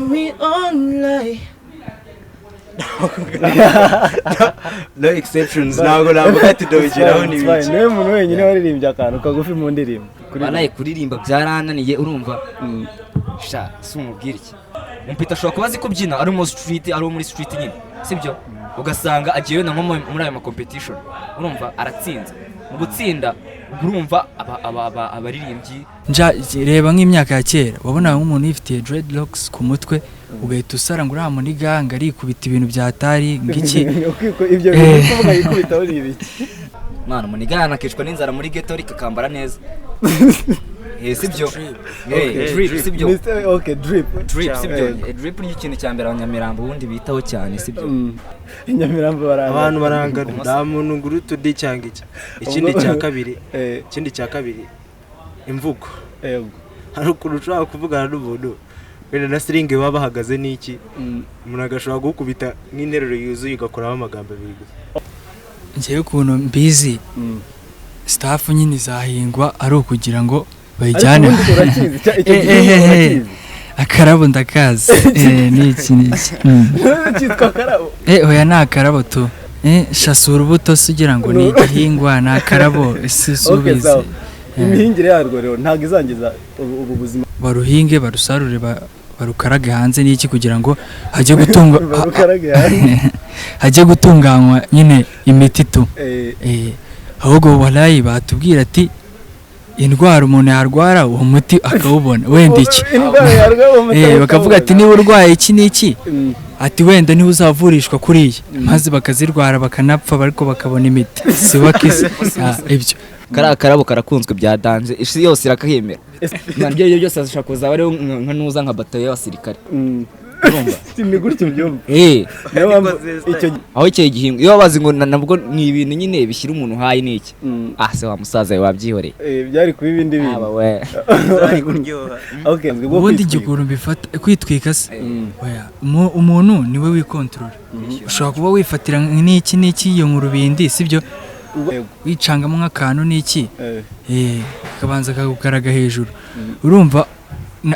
me online. No exceptions. Ntabwo ati dogeraho n'ibiki. Niwe muntu wenyine waririmbye akantu kagufi mu ndirimbo. Banaye kuririmba byarananiye urumva. Sha sumubwira iki. Umpita ashobora kubazi kubyina ari mu street ari muri street nyine. Sibyo? Ugasanga agiye na nko muri ayo competition. Urumva aratsinze. Mu gutsinda urumva abaririmbyi reba nk'imyaka ya kera wabona nk'umuntu yifitiye dreadlocks ku mutwe ugahita usara ngo uriya muri ganga arikubita ibintu byatari ngiki ibyo bintu kuvuga yikubita uri ibiki mwana muniga yanakishwa n'inzara muri ghetto ariko akambara neza sibyo drip sibyo okay drip sibyo drip ni ikintu cya mbere Abanyarwanda ubundi bitaho cyane sibyo Nyamirambo abantu barangana nta muntu nguruto di cyangwa iki ikindi cya kabiri imvugo hari ukuntu ushobora kuvugana n'umuntu wenda na string baba bahagaze n'iki umuntu agashobora gukubita nk'interuro yuzuye ugakoraho amagambo abiri gusa ngiye ukuntu mbizi staff nyine zahingwa ari ukugira ngo bayijyane Akarabo ndakazi niki cyitwa Akarabo oya na Akarabo tu shasura urubuto sugira ngo ni igihingwa na Akarabo sisubize imihingire yarwo rero ntago izangiza ubu buzima baruhinge barusarure barukarage hanze niki kugira ngo hajye gutunganywa nyine imiti tu ahubwo walayi batubwira ati indwara umuntu yarwara uwo muti akawubona wenda iki bakavuga ati niba urwaye iki n'iki ati wenda niba uzavurishwa kuriya maze bakazirwara bakanapfa ariko bakabona imiti siwakise ibyo Akarabo karakunzwe byadanze isi yose irakahemera nabyo byose ashaka kuzaba ari nka nuza nka batayo y'abasirikare urumva ni gutyo byumva aho icyo gihingo iyo bazi ngo nabwo ni ibintu nyine bishyira umuntu hayi niki se wa musaza wabyihoreye byari kuba ibindi bintu aba we ari kuryoha okay ubundi gikuru bifata kwitwika se umuntu niwe wikontrola ushobora kuba wifatira n'iki iyo nk'urubindi sibyo wicangamo nk'akantu n'iki kabanza kagukaraga hejuru urumva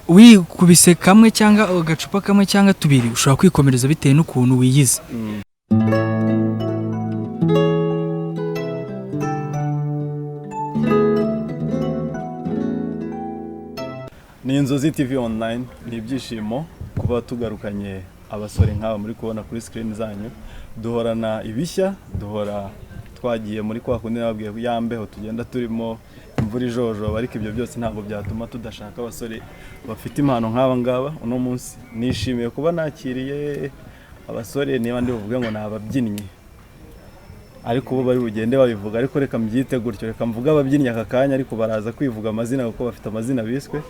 wikubise kamwe cyangwa agacupa kamwe cyangwa tubiri ushobora kwikomereza bitewe n'ukuntu wiyize ni Inzozi TV online ni ibyishimo kuba tugarukanye abasore nk'aba muri kubona kuri screen zanyu duhorana ibishya duhora twagiye muri kwa kundi nababwiye yambeho tugenda turimo imvura ijojo ariko ibyo byose ntabwo byatuma tudashaka abasore bafite impano nk'aba ngaba uno munsi nishimiye kuba nakiriye abasore niba ndi buvuge ngo nababyinnyi ariko bo bari bugende babivuga ariko reka mbyite gutyo reka mvuga ababyinnyi aka kanya ariko baraza kwivuga amazina kuko bafite amazina biswe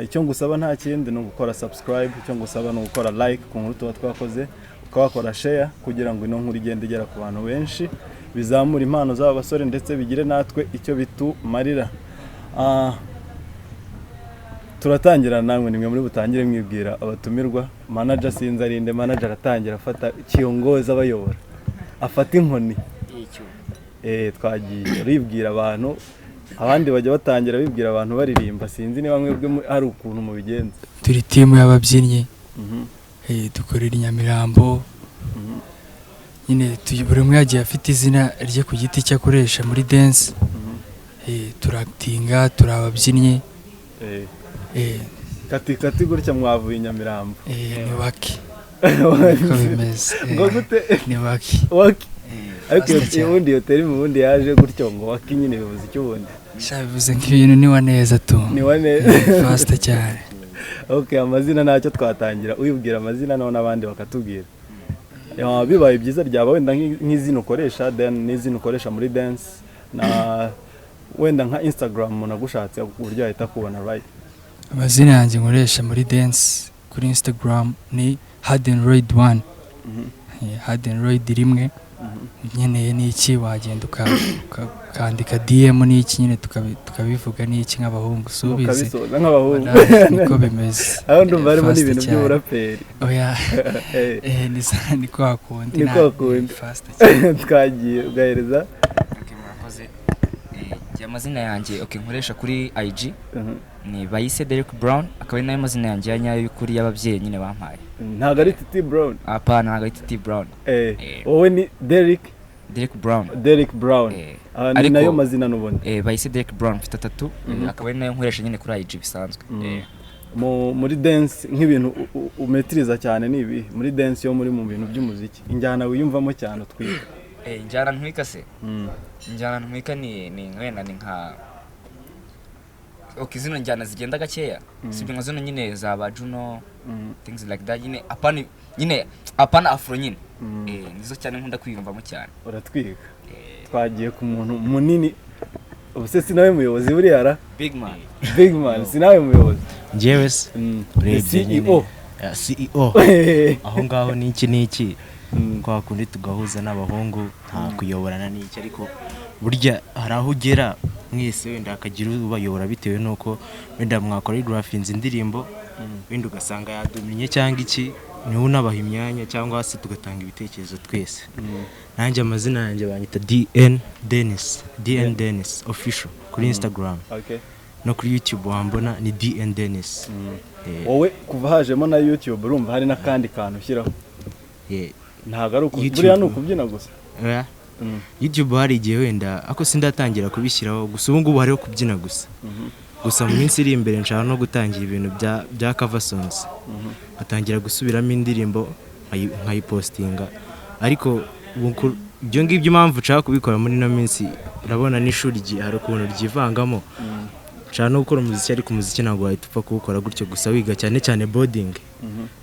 icyo ngusaba nta kindi no gukora subscribe icyo ngusaba no gukora like ku nkuru tuba twakoze ukabakora share kugira ngo ino nkuru igende igera ku bantu benshi bizamura impano z'aba basore ndetse bigire natwe icyo bitumarira turatangira namwe nimwe muri butangire mwibwira abatumirwa manager sinza rinde manager atangira afata kiyongoza abayobora afata inkoni twagiye ribwira abantu abandi bajya batangira bibwira abantu baririmba sinzi niba mwebwe ari ukuntu mu bigenza turi team y'ababyinnyi dukorera Nyamirambo nyine buri umwe yagiye afite izina rye ku giti cye akoresha muri dance turatinga turababyinnye kati gutya mwavuye Nyamirambo ni waki niko bimeze ngo gute ni waki ariko ubundi hoteli mu bundi yaje gutyo ngo waki nyine bivuze icyo ubundi shabivuze nk'ibintu ni waneza tu ni waneza fast cyane okay amazina ntacyo twatangira uyibwira amazina naho nabandi bakatubwira bibaye byiza ryaba wenda nk'izina ukoresha then n'izina ukoresha muri dance na wenda nka Instagram umuntu agushatse uburyo ahita kubona right amazina yanjye nkoresha muri dance kuri Instagram ni Hardenroid1 Hardenroid rimwe nyeneye n'iki wagenda ukandika DM n'iki nyine tukabivuga n'iki nk'abahungu subize nk'abahungu niko bimeze aho ndumva harimo n'ibintu by'uburaperi oya ni kwa kundi twagiye ugahereza Murakoze amazina yanjye nkoresha kuri IG ni Bayise Derek Brown, akaba ari nayo mazina yanjye ya nyayo y'ukuri y'ababyeyi nyine bampaye. Ntago ari Titi Brown? Apana, ntago ari Titi Brown. Wowe ni Derek Brown. Ni nayo mazina n'ubundi. Bayise Derek Brown mfite 3, akaba ari nayo nkoresha nyine kuri IG bisanzwe. Muri dance nk'ibintu umetiriza cyane nibi muri dance yo muri mu bintu by'umuziki injyana wiyumvamo cyane utwika. Injyana ntwika se? Injyana ntwika ni wenda ni nka zino njyana zigenda gakeya, sibyo nka zino nyine za bajuno, things like that, nyine apana afro nyine. Nizo cyane nkunda kwiyumvamo cyane. Uratwika. Twagiye ku muntu munini, ubuse sinawe muyobozi buri yara? Big man, sinawe muyobozi. Njyewe se CEO. Aho ngaho niki kwa kundi tugahuza n'abahungu nta kuyoborana n'iki, ariko burya hari aho ugera mwese wenda akagira ubayobora bitewe nuko wenda mwakora grafinze indirimbo wenda ugasanga yaduminye cyangwa iki, niho unabaha imyanya cyangwa se tugatanga ibitekerezo twese. Nanjye amazina yanjye banyita DN Dennis official kuri Instagram. No kuri YouTube wambona ni DN Dennis. Wowe kuva hajemo na YouTube urumva hari nakandi kantu ushyiraho? Ntago ari ukuburiya nukubyina gusa. YouTube hari igihe wenda ako sindatangira kubishyiraho gusa ubu ngubu hariho kubyina gusa. Gusa mu minsi iri imbere nshaka no gutangira ibintu bya cover songs. Atangira gusubiramo indirimbo nkayipostinga, ariko ibyo ngibyo impamvu nshaka kubikora muri no minsi urabona n'ishuri hari ukuntu ryivangamo. Nshaka no gukora umuziki ariko umuziki ntabwo wahita upfa kuwukora gutyo gusa wiga cyane cyane boarding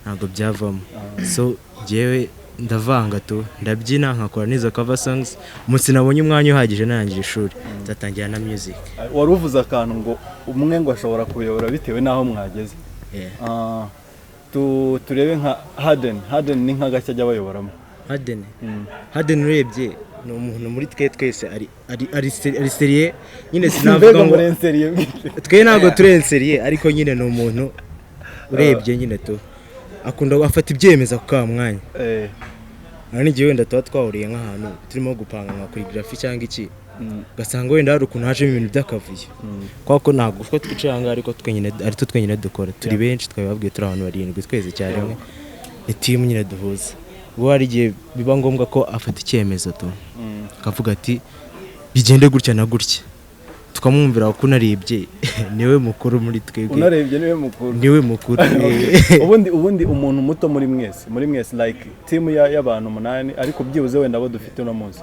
ntabwo byavamo. So jewe ndavanga tu ndabyina nkakora n'izo cover songs. Umunsi nabonye umwanya uhagije narangije ishuri nzatangira na music. Wari uvuze akantu ngo umwe ngo ashobora kuyobora bitewe naho mwageze. Turebe nka Harden ni nka gashya abayoboramo. Harden urebye ni umuntu muri twese ari seriye nyine, sinavuga ngo twe ntabwo turi seriye, ariko nyine ni umuntu urebye nyine tu akunda afata ibyemezo ku ka mwanya. N'igihe wenda tuba twahuriye nk'ahantu turimo gupanga nka choreography cyangwa iki, gasanga wenda hari ukuntu hajemo ibintu by'akavuyo, kuko ntabwo uko twicanga ariko twenyine dukora, turi benshi twababwiye turi abantu 7 twese cyaremwe ni team nyine duhuza. Ubwo hari igihe biba ngombwa ko afata icyemezo tu akavuga ati bigende gutya na gutya, tukamwumvira ko unarebye niwe mukuru muri twebwe. Unarebye niwe mukuru. Ubundi umuntu muto muri mwese like team y'abantu 8 ariko byibuze wenda abo dufite no munsi.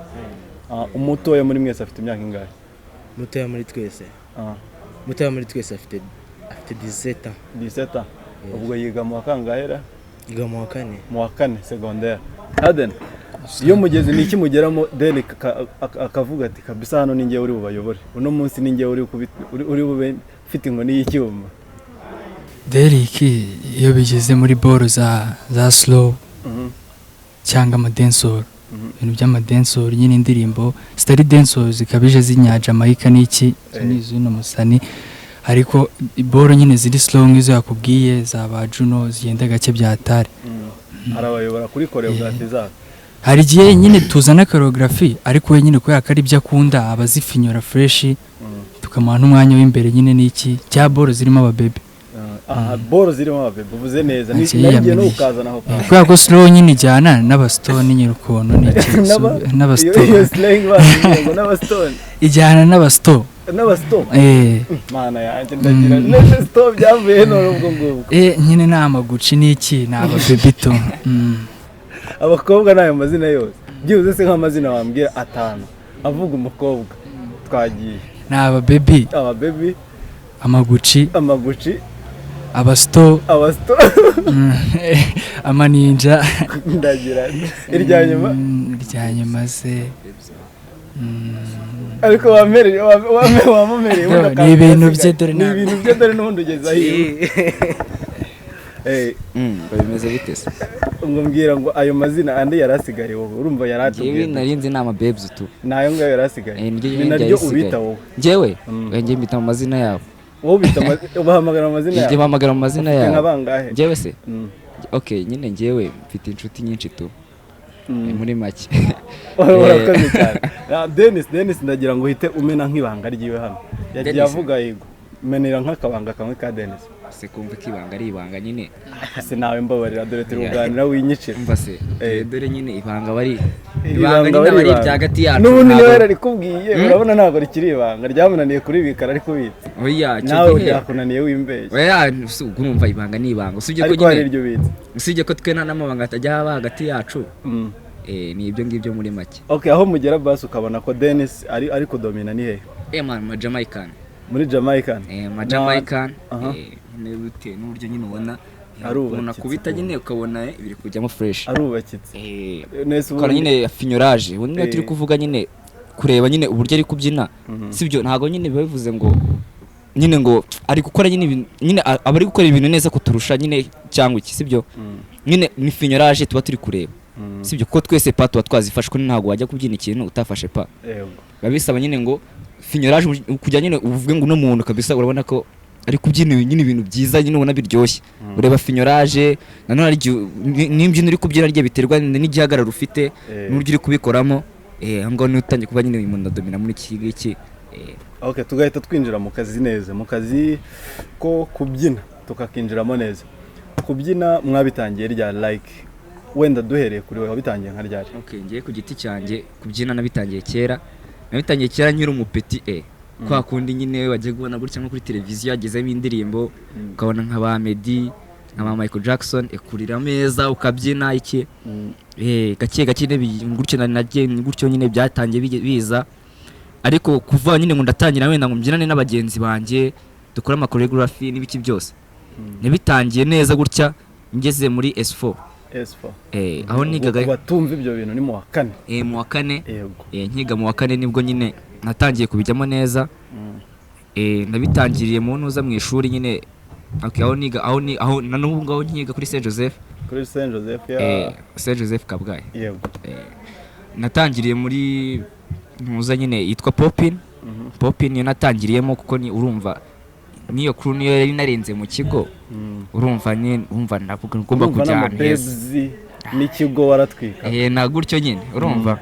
Umutoya muri mwese afite imyaka ingahe? Mutoya muri twese afite 17. Ubwo yiga mu wakangahera? Yiga mu wa 4 secondaire. Harden, iyo mugeze niki mugeramo Derek akavuga ati kabisa hano ninjye uri bubayobore, uno munsi ninjye uri bube mfite inkoni y'icyuma? Derek iyo bigeze muri ball za slow cyangwa amadensor, ibintu by'amadensor nyine indirimbo stari densor zikabije zinyaja Jamaica n'iki n'izino musani, ariko ball nyine ziri slow nk'izo yakubwiye za bajuno zigenda gake byatare. Arabayobora kuri choreography zabo. Hari igihe nyine tuzana choreography ariko we nyine ko yakari ibyo akunda abazifinyora fresh, tukamuha n'umwanya w'imbere nyine n'iki cya ball zirimo ababebe. Ball zirimo ababebe uvuze neza, n'igihe no ukazana aho kwa ko slow nyine ijyana n'abastone nyine ukuntu n'iki n'abastone ijyana n'abastone mana yanjye ndagira nese stop byavuye none ubwo ngubwo nyine n'amaguci n'iki n'ababebe to. Abakobwa nayo mazina yose byibuze se nk'amazina wambwira 5 avuga umukobwa twagiye? N'ababebe amaguci abasto amaninja ndagira iryanyuma se ariko wamumereye ni ibintu bye dore n'ubundi ugeze bimeze bite se? Ngo mbwira ngo ayo mazina andi yarasigaye wowe urumva yaratubwiye? Yewe narinzi nama babes tu. Nayo ngayo yarasigaye. Ni naryo ubita wowe. Njyewe ngiye mbita mu mazina yabo. Wowe ubita ubahamagara mu mazina yabo? Ngiye bahamagara mu mazina yabo. Nkabangahe? Njyewe se? Okay, nyine njyewe mfite inshuti nyinshi tu. muri make. Urakoze cyane. Dennis ndagira ngo uhite umena nk'ibanga ryiwe hano. Yagiye avuga yego. Menera nk'akabanga kamwe ka Dennis. Se kumva kibanga ari ibanga nyine. Se nawe mbabarira dore turi kuganira winyicira. Umva se dore nyine ibanga bari nyine bari byagati yacu. N'ubundi niwe yarikubwiye urabona ntago rikiri ibanga ryamunaniye kuribikara ariko bitse. Oya nawe byakunaniye wimbeye. Oya urumva ibanga ni ibanga. Usibye ko nyine usibye ko twe n'amabanga atajya haba hagati yacu. Ni ibyo ngibyo muri make. Okay, aho mugera basi ukabona ko Dennis ari kudomina ni hehe? Man Jamaican. Muri Jamaican. Jamaican. N'ubute n'uburyo nyine ubona ubona kubita nyine ukabona biri kujyamo fresh. Arubakitse. Ukora nyine finyorage. Ubundi turi kuvuga nyine kureba nyine uburyo ari kubyina. Sibyo ntago nyine bivuze ngo nyine ngo ari gukora nyine abari gukora ibintu neza kuturusha nyine cyangwa iki sibyo nyine ni finyorage tuba turi kureba. Sibyo kuko twese pa tuba twazifashwe ntago wajya kubyina ikintu utafashe pa. Babisaba nyine ngo finyorage kujya nyine uvuge ngo no muntu kabisa urabona ko ari kubyina nyine ibintu byiza nyine ubona biryoshye. Ureba finyorage nanone ari n'imbyino uri kubyina rye biterwa n'igihagararo ufite n'uryo uri kubikoramo ngo n'utangiye kuba nyine umuntu adomina muri iki giki. Okay, tugahita twinjira mu kazi neza mu kazi ko kubyina tukakinjiramo neza. Kubyina mwabitangiye rya like wenda duhereye kuri wewe wabitangiye nka ryari? Okay, ngiye ku giti cyanjye kubyina nabitangiye kera nkiri umupeti kwa kundi nyine wagiye kubona gutya nko kuri televiziyo yagezemo indirimbo ukabona nk'aba Meddy nk'aba Michael Jackson ekurira meza ukabyina iki gake gutyo nyine byatangiye biza ariko kuva nyine ngo ndatangira wenda ngo mbyinane n'abagenzi banjye dukora ama choreography n'ibiki byose nibitangiye neza gutya ngeze muri S4 aho nigaga batumva ibyo bintu ni mu wa kane mu wa kane nkiga mu wa kane nibwo nyine natangiye kubijyamo neza nabitangiriye mu ntuza mu ishuri nyine aho nanubu ngaho nkiga kuri Saint Joseph Saint Joseph Kabgayi natangiriye muri ntuza nyine yitwa Popin yo natangiriyemo kuko ni urumva niyo crew niyo yari narenze mu kigo urumva ndavuga ngomba kujyana n'ikigo Baratwika na gutyo nyine urumva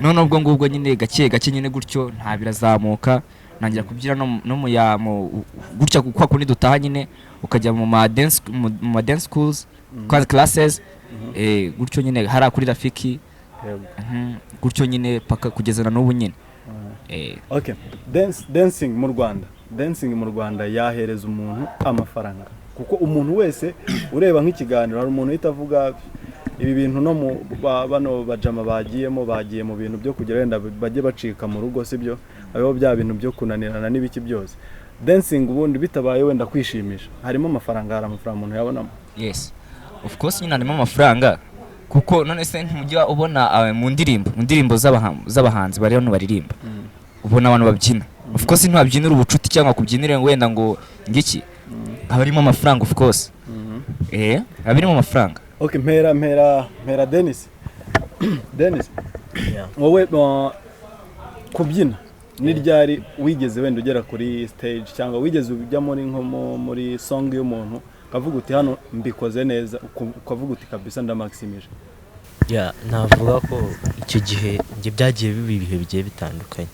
none ubwo ngubwo nyine gake nyine gutyo nta birazamuka nangira kubyira no mu gutya kwa kundi dutaha nyine ukajya mu dance schools classes gutyo nyine hari kuri Rafiki gutyo nyine paka kugezana n'ubu nyine okay dancing mu Rwanda yahereza umuntu amafaranga kuko umuntu wese ureba nk'ikiganiro hari umuntu uhita avuga ibi bintu no mu bano bajama bagiye mu bintu byo kugira wenda bajye bacika mu rugo sibyo aho bya bintu byo kunanirana n'ibiki byose dancing ubundi bitabaye wenda kwishimisha harimo amafaranga umuntu yabonamo. Yes of course nyine harimo amafaranga kuko none se ntujya ubona mu ndirimbo z'abahanzi bari hano baririmba ubona abantu babyina of course ntibabyinira ubucuti cyangwa kubyinira wenda ngo ngiki harimo amafaranga of course harimo amafaranga. Okay, mpera Dennis wowe kubyina ni ryari wigeze wenda ugera kuri stage cyangwa wigeze ujya muri song y'umuntu ukavuga uti hano mbikoze neza ukavuga uti kabisa ndamaximije? navuga ko icyo gihe nge byagiye ibihe bigiye bitandukanye.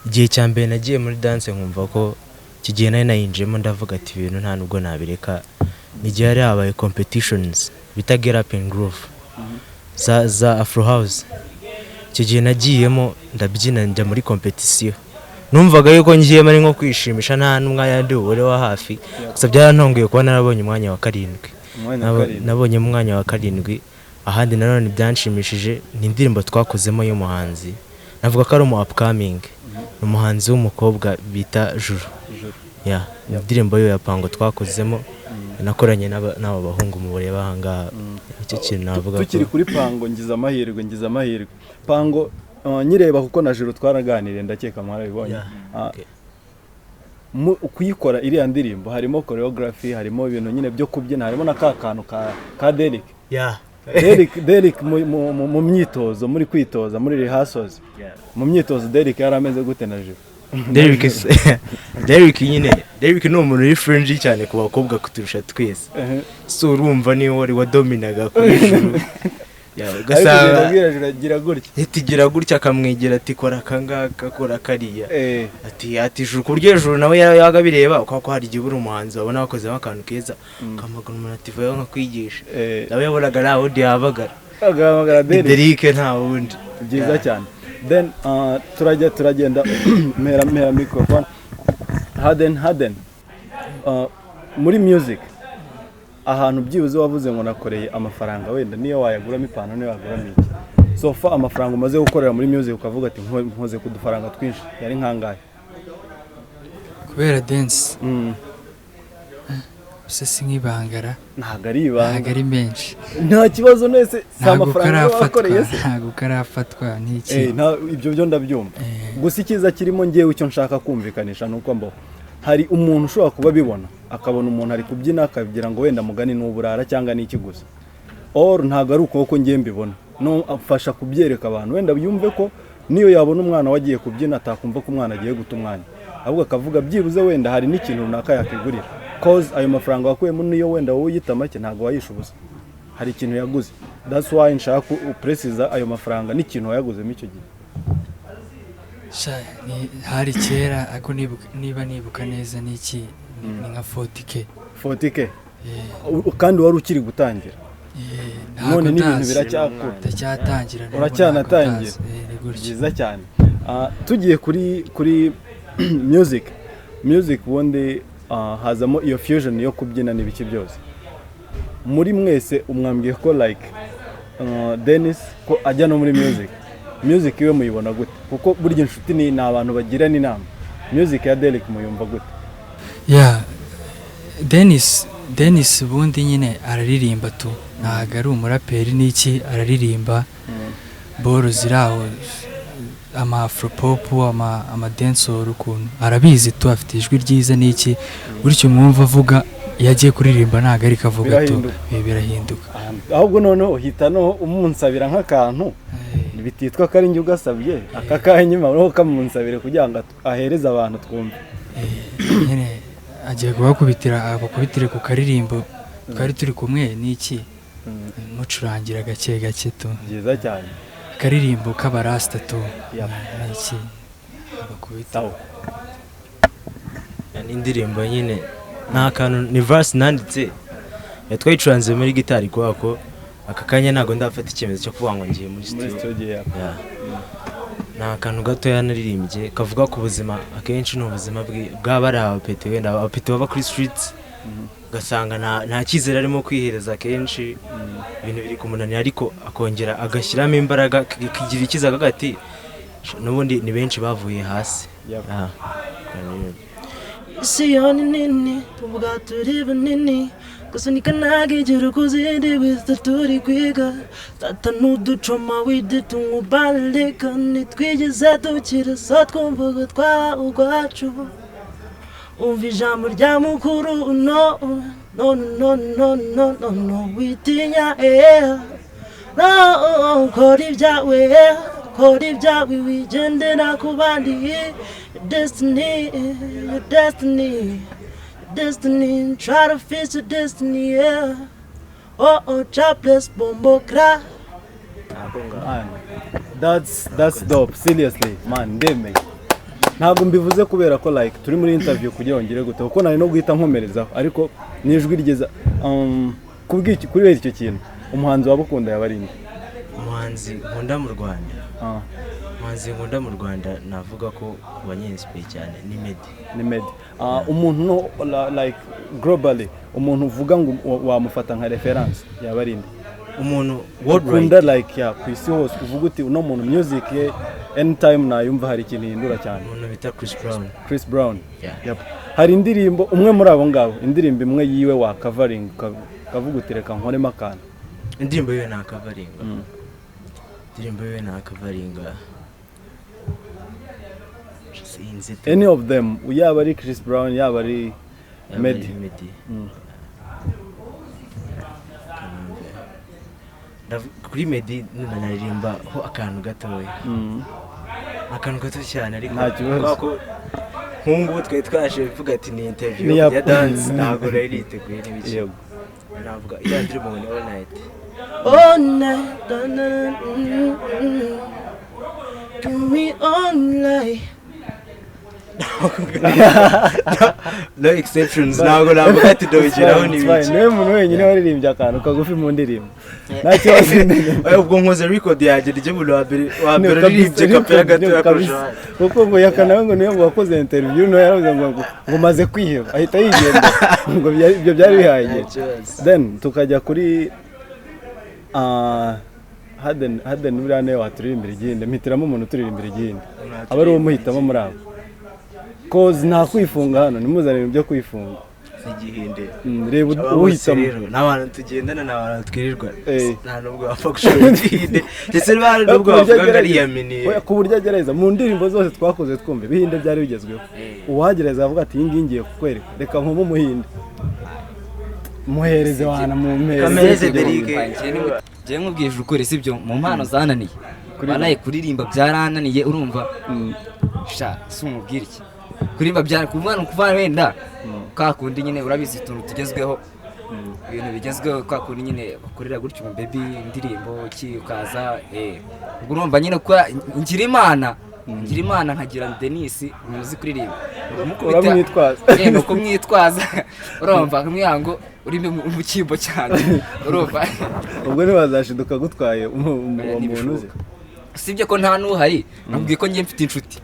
Igihe cya mbere nagiye muri dance nkumva ko icyo gihe nari nayinjiyemo ndavuga ati ibintu nta nubwo nabireka. Nigihe hari habaye competitions bita Get Up and Groove za Afro House. Icyo gihe nagiyemo ndabyina njya muri competition numvaga yuko ngiyemo ari nko kwishimisha nta n'umwanya ndi ubure wa hafi gusa byarantongoye kuba narabonye umwanya wa 7 nabonye umwanya wa 7 ahandi nanone byanshimishije ni indirimbo twakozemo y'umuhanzi navuga ko ari mu upcoming umuhanzi w'umukobwa bita Juru indirimbo yo yapango twakozemo nakoranye n'abo bahungu mu bureba hanga icyo kintu navuga tukiri kuri Pango ngize amahirwe Pango nyireba kuko na Juru twaraganiriye ndakeka mwarabibonye kuyikora iriya ndirimbo harimo choreography harimo ibintu nyine byo kubyina harimo na kantu ka Derek Derek mu myitozo muri kwitoza muri rehearsals mu myitozo Derek yarameze gute na Juru? Derek ni umuntu uri friendly cyane ku bakobwa kuturusha twese so urumva ni wari wadominaga kuri Juru ugasanga gira gutya itigira gutya akamwegera ati kora kangaka kora kariya ati juru kuryo juru nawe yaga bireba uko hari igihe uri umuhanzi wabona wakoze akantu keza kamagana umuntu ati vayo nka kwigisha nawe yabonaga nawe udi yabagara agamagara Derike nta wundi byiza cyane then turagenda mera microphone Haden muri music ahantu byibuze wavuze ngo nakoreye amafaranga wenda niyo wayaguramo ipantaro niyo waguramo iki so fa amafaranga umaze gukorera muri music ukavuga ati nkoze ku dufaranga twinshi yari nkangahe kubera dance se nk'ibangara ntago ari ibanga ntago ari menshi nta kibazo nese sa amafaranga wakoreye se ntago karafatwa n'iki ibyo byo ndabyumva gusa ikiza kirimo ngewe icyo nshaka kumvikanisha nuko mbo hari umuntu ushobora kuba bibona akabona umuntu ari kubyina akagira ngo wenda mugani n'uburara cyangwa n'iki gusa or ntago ari uko ngiye mbibona no afasha kubyereka abantu wenda yumve ko niyo yabona umwana wagiye kubyina atakumva ko umwana agiye guta umwanya ahubwo akavuga byibuze wenda hari n'ikintu runaka yakigurira cause ayo mafaranga wakuyemo niyo wenda wowe uyita make ntago wayisha ubusa hari ikintu yaguze that's why nshaka upresiza ayo mafaranga n'ikintu yaguzemo icyo gihe hari kera ako niba nibuka neza n'iki ni nka 40k kandi wari ukiri gutangira none n'ibintu biracyakura uracyanatangira byiza cyane tugiye kuri music ubundi hazamo iyo fusion yo kubyina n'ibiki byose muri mwese umwambwiye ko like Dennis ko ajya no muri music iwe muyibona gute kuko burya inshuti ni abantu bagirana inama music ya Derek muyumva gute Dennis ubundi nyine araririmba tu ntago ari umuraperi n'iki araririmba boro ziraho ama afropop ama dancehall ukuntu arabizi tu afite ijwi ryiza n'iki buryo mwumva avuga yagiye kuririmba ntago ari kavuga tu birahinduka ahubwo noneho uhitano umunsabira nk'akantu bititwa kari njye ugasabye aka kanyuma no kamunsabire kugira ngo ahereze abantu twumve nyine agiye kubakubitire ku karirimbo twari turi kumwe n'iki mucurangira gake tu byiza cyane karirimbo k'abarasta tu n'iki bakubitaho n'indirimbo nyine nta kantu ni verse nanditse yatwayicuranze muri gitari kwako aka kanya ntago ndafata icyemezo cyo kuvuga ngo ngiye muri studio nta kantu gato yanaririmbye kavuga ku buzima akenshi n'ubuzima bw'abari abapete wenda abapete baba kuri streets gasanga nta cyizere arimo kwihereza kenshi ibintu biri kumunanira ariko akongera agashyiramo imbaraga kigira ikizaga gati n'ubundi ni benshi bavuye hasi Cyane nini tuvuga turi bunini gusunika nagigera kuzindi wese turi kwiga tata n'uducoma widitungubalika nitwigeze dukira so twumvaga twa ugwacu umva ijambo rya mukuru no witinya no kora ibyawe wigendera ku bandi destiny, try to fix your destiny, yeah. Jobless bombo cry. That's dope, seriously, man, ndeme. Ntabwo mbivuze kubera ko like turi muri interview kugira ngo ngire gute kuko nari no guhita nkomerezaho ariko nijwi rigeza kuri icyo kintu umuhanzi wabukunda yabarinde umuhanzi nkunda mu Rwanda umuhanzi nkunda mu Rwanda navuga ko wanyinspire cyane ni Medi umuntu like globally umuntu uvuga ngo wamufata nka reference yabarinde umuntu ukunda like ku isi hose uvuga uti uno muntu music ye anytime nayumva hari ikintu hindura cyane umuntu bita Chris Brown hari indirimbo umwe muri abo ngabo indirimbo imwe yiwe wa covering kavuga utireka nkoremo akantu indirimbo yiwe na covering any of them yaba ari Chris Brown yaba ari Medi kuri Medi naririmba ho akantu gatoya akantu gato cyane ariko ntakibazo nk'ubu twaje vuga ati ni interview ya dance ntabwo rero yiteguye n'ibiki navuga iriya ndirimbo ngo ni all night. All night, do me all night. No exceptions, ntabwo navuga ati dogeraho n'ibiki. niwe muntu wenyine waririmbye akantu kagufi mu ndirimbo nta kibazo. Ubwo nkoze record yanjye ryo mu wa mbere ririmbye kapera gato yakorosha. kuko ngo yakanawe ngo niyo wakoze interview no yaravuze ngo maze kwiheba ahita yigenda ngo ibyo byari bihaye. Then tukajya kuri Haden buriya nawe waturirimbira igihinde mpitiramo umuntu uturirimbira igihinde aba ari uwo muhitamo muri abo cause nta kwifunga hano nimuzanire ibyo kwifunga igihinde. Reba uhitamo n'abantu tugendana n'abantu twirirwa nta nubwo wapfa gushora igihinde ndetse nubwo bavuga ngo ari yaminiye ku buryo agereza mu ndirimbo zose twakoze twumve bihinde byari bigezweho uwagereza avuga ati iyi ngiye kukwereka reka nkume umuhinde muhereze wana mu kameze berike. Njye nkubwije ukuri sibyo mu mpano zananiye banaye kuririmba byarananiye urumva si umubwira iki kuririmba kuva wenda kakundi nyine urabizi tuntu tugezweho ibintu bigezweho kakundi nyine bakorera gutyo mu baby indirimbo ukaza ubwo urumva nyine ko ngira imana nkagira Denise umuzi kuririmba nuko mwitwaza urumva kumwihango uri mu cyimbo cyane urumva ubwo ntibazashiduka gutwaye umuntu uzi sibye ko nta nuhari nabwiye ko ngiye mfite inshuti